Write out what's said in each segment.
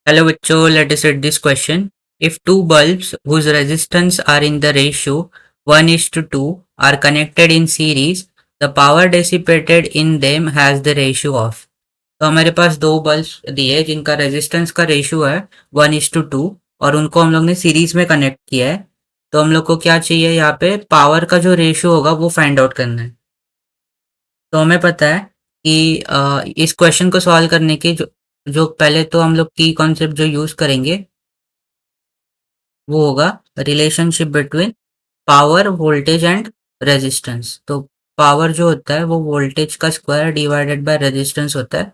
Hello बच्चों, let us read this question. If two bulbs whose resistance are in the ratio 1:2 are connected in series, the power dissipated in them has the ratio of. तो हमारे पास दो bulbs दिए जिनका resistance का ratio है 1:2 और उनको हम लोग ने सीरीज में कनेक्ट किया है। तो हम लोग को क्या चाहिए, यहाँ पे पावर का जो रेशियो होगा वो फाइंड आउट करना है। तो हमें पता है कि इस क्वेश्चन को सॉल्व करने की जो जो पहले तो हम लोग की कॉन्सेप्ट जो यूज करेंगे वो होगा relationship between power voltage and resistance. तो पावर जो होता है वो वोल्टेज का स्क्वायर डिवाइडेड बाय रेजिस्टेंस होता है।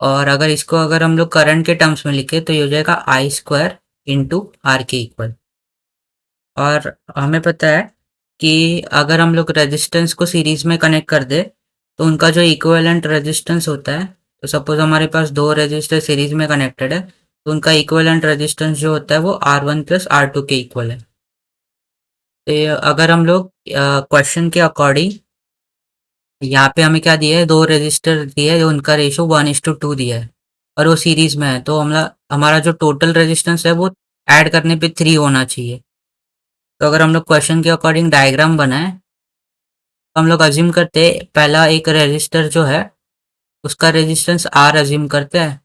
और अगर हम लोग करंट के टर्म्स में लिखे तो ये हो जाएगा आई स्क्वायर इंटू आर के इक्वल। और हमें पता है कि अगर हम लोग रेजिस्टेंस को सीरीज में कनेक्ट कर दे तो उनका जो इक्विवेलेंट रेजिस्टेंस होता है, तो सपोज हमारे पास दो रेजिस्टर सीरीज में कनेक्टेड है तो उनका इक्विवेलेंट रेजिस्टेंस जो होता है वो R1 प्लस R2 के इक्वल है। तो अगर हम लोग क्वेश्चन के अकॉर्डिंग यहाँ पे हमें क्या दिया है, दो रेजिस्टर दिए है उनका रेशियो 1:2 दिया है और वो सीरीज में है, तो हमारा जो टोटल रेजिस्टेंस है वो ऐड करने पे 3 होना चाहिए। तो अगर हम लोग क्वेश्चन के अकॉर्डिंग डायग्राम बनाए तो हम लोग अज्यूम करते हैं पहला एक रेजिस्टर जो है उसका रेजिस्टेंस R अज्यूम करते हैं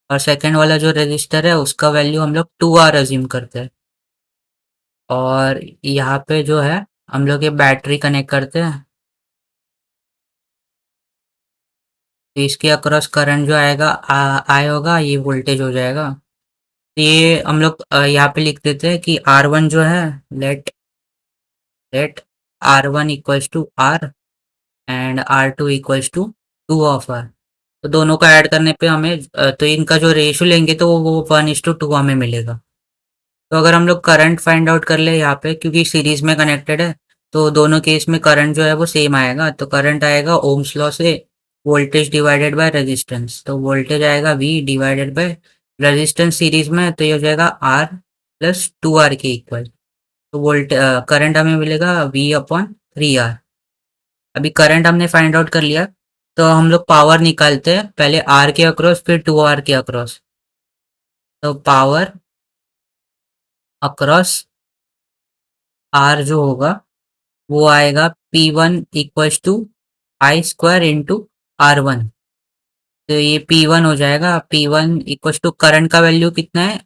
और सेकंड वाला जो रेजिस्टर है उसका वैल्यू हम लोग 2R अज्यूम करते हैं। और यहाँ पे जो है हम लोग ये बैटरी कनेक्ट करते हैं, तो इसके अक्रॉस करंट जो आएगा आई होगा, ये वोल्टेज हो जाएगा। तो ये हम लोग यहाँ पे लिख देते हैं कि R1 जो है, let let R1 equals to R and R2 equals to 2 of R। तो दोनों का ऐड करने पे हमें तो इनका जो रेशियो लेंगे तो वो 1:2 हमें मिलेगा। तो अगर हम लोग करंट फाइंड आउट कर ले यहाँ पे, क्योंकि सीरीज में कनेक्टेड है तो दोनों केस में करंट जो है वो सेम आएगा। तो करंट आएगा ओम्स लॉ से वोल्टेज डिवाइडेड बाय रेजिस्टेंस, तो वोल्टेज आएगा V divided by resistance series में, तो ये हो जाएगा R प्लस 2R के इक्वल। तो करंट हमें मिलेगा V/3R। अभी करंट हमने फाइंड आउट कर लिया तो हम लोग पावर निकालते हैं, पहले R के अक्रॉस फिर 2R के अक्रॉस। तो पावर अक्रॉस R जो होगा वो आएगा P1 equals to I square into R1। तो ये P1 हो जाएगा, P1 इक्वल्स टू करंट का वैल्यू कितना है,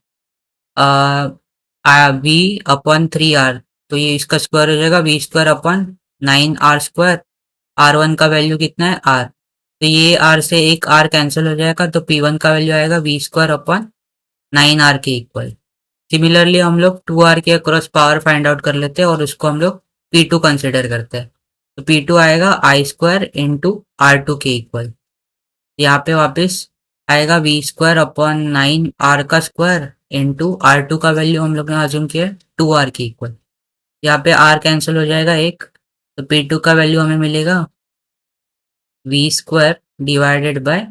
V/3R। तो ये इसका स्क्वायर हो जाएगा V²/9R²। R1 का वैल्यू कितना है R, तो ये R से एक R कैंसिल हो जाएगा तो P1 का वैल्यू आएगा V²/9R के इक्वल। सिमिलरली हम लोग 2R के अक्रॉस पावर फाइंड आउट कर लेते हैं और उसको हम लोग P2 कंसिडर करते हैं। तो P2 आएगा आई स्क्वायर इंटू R2 के इक्वल। यहाँ पे वापस आएगा V²/9R का स्क्वायर इंटू R2 का वैल्यू हम लोग ने अज्यूम किया 2R के इक्वल। यहाँ पे R कैंसिल हो जाएगा एक, तो P2 का वैल्यू हमें मिलेगा V² divided by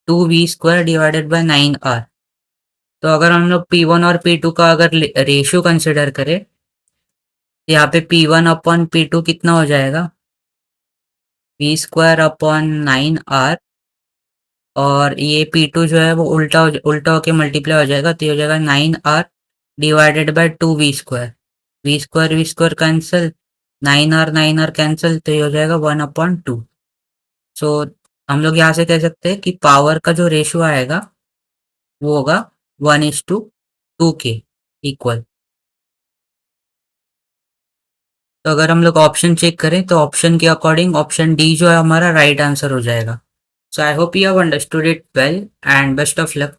2V² divided by 9R। तो अगर हम लोग P1 और P2 का अगर रेशियो कंसिडर करें तो यहाँ पे P1/P2 कितना हो जाएगा, V²/9R। और ये P2 जो है वो उल्टा होके मल्टीप्लाई हो जाएगा, तो ये हो जाएगा 9R divided by 2V²। V² cancel, 9R cancel, तो ये हो जाएगा 1/2। सो हम लोग यहाँ से कह सकते हैं कि पावर का जो रेशियो आएगा वो होगा 1:2 के इक्वल। तो अगर हम लोग ऑप्शन चेक करें तो ऑप्शन के अकॉर्डिंग ऑप्शन डी जो है हमारा राइट आंसर हो जाएगा। So I hope you have understood it well and best of luck.